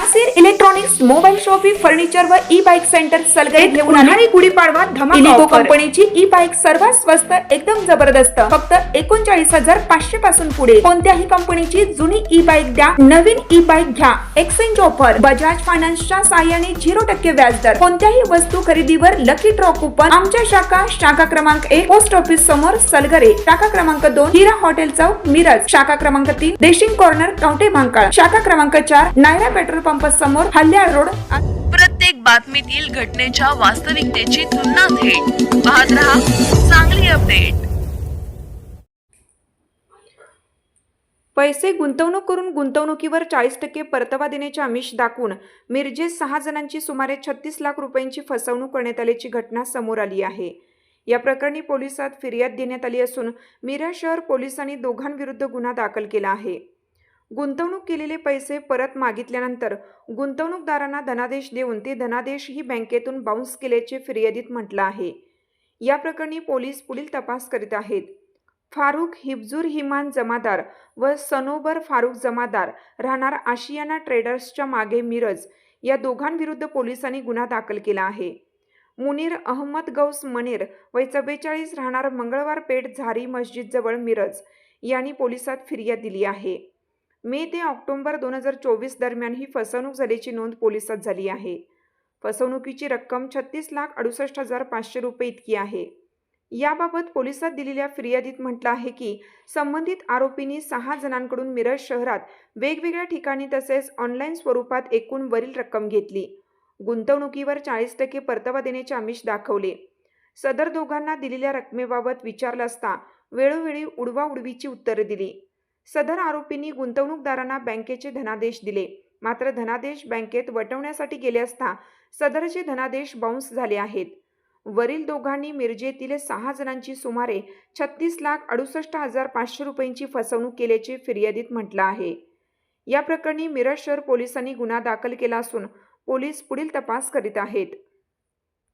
Nasir electronics mobile shoppe furniture व e bike centre Salgare घेऊन आले गुढीपाडवा धमाका इलिको कंपनीची ई बाईक सर्वात स्वस्त एकदम जबरदस्त फक्त 39,500 पासून पुढे कोणत्याही कंपनीची जुनी ई बाईक द्या नवीन ई बाईक घ्या एक्सचेंज ऑफर बजाज फायनान्सच्या साहाय्याने 0% व्याजदर कोणत्याही वस्तू खरेदीवर लकी ड्रॉ कुपन आमच्या शाखा क्रमांक 1 पोस्ट ऑफिस समोर सलगरे शाखा क्रमांक 2 हिरा हॉटेल चौक मिरज शाखा क्रमांक 3 देशिंग कॉर्नर कवठे महांकाळ शाखा क्रमांक 4 नायरा पेट्रोल पंप समोर हल्याळ रोड। प्रत्येक बातमीतील घटनेच्या वास्तविकतेची तुलना थेट पाहत रहा चांगली अपडेट। पैसे गुंतवणूक करून गुंतवणुकीवर 40% परतावा देण्याचे आमिष दाखवून मिरजेत 6 जणांची सुमारे 36 लाख रुपयांची फसवणूक करण्यात आल्याची घटना समोर आली आहे। या प्रकरणी पोलिसात फिर्याद देण्यात आली असून मिरज शहर पोलिसांनी दोघांविरुद्ध गुन्हा दाखल केला आहे। गुंतवणूक केलेले पैसे परत मागितल्यानंतर गुंतवणूकदारांना धनादेश देऊन ते धनादेश ही बँकेतून बाउन्स केल्याचे फिर्यादीत म्हटलं आहे। या प्रकरणी पोलीस पुढील तपास करीत आहेत। फारुख हिब्जूर हिमान जमादार व सनोबर फारुख जमादार राहणार आशियाना ट्रेडर्सच्या मागे मिरज या दोघांविरुद्ध पोलिसांनी गुन्हा दाखल केला आहे। मुनीर अहमद गौस मनीर वय 44 राहणार मंगळवार पेठ झारी मस्जिद जवळ मिरज यांनी पोलिसात फिर्याद दिली आहे। मे ते ऑक्टोबर 2024 दरम्यान ही फसवणूक झाल्याची नोंद पोलिसात झाली आहे। फसवणुकीची रक्कम 36,68,500 रुपये इतकी आहे। याबाबत पोलिसात दिलेल्या फिर्यादीत म्हटलं आहे की संबंधित आरोपींनी 6 जणांकडून मिरज शहरात वेगवेगळ्या ठिकाणी तसेच ऑनलाईन स्वरूपात एकूण वरील रक्कम घेतली। गुंतवणुकीवर 40% परतावा देण्याचे आमिष दाखवले। सदर दोघांना दिलेल्या रकमेबाबत विचारलं असता वेळोवेळी उडवाउडवीची उत्तरे दिली। सदर आरोपींनी गुंतवणूकदारांना बँकेचे धनादेश दिले, मात्र धनादेश बँकेत वटवण्यासाठी गेले असता सदरचे धनादेश बाउन्स झाले आहेत। वरील दोघांनी मिरजेतील 6 जणांची सुमारे 36,68,500 रुपयांची फसवणूक केल्याचे फिर्यादीत म्हटलं आहे। या प्रकरणी मिरज शहर पोलिसांनी गुन्हा दाखल केला असून पोलीस पुढील तपास करीत आहेत।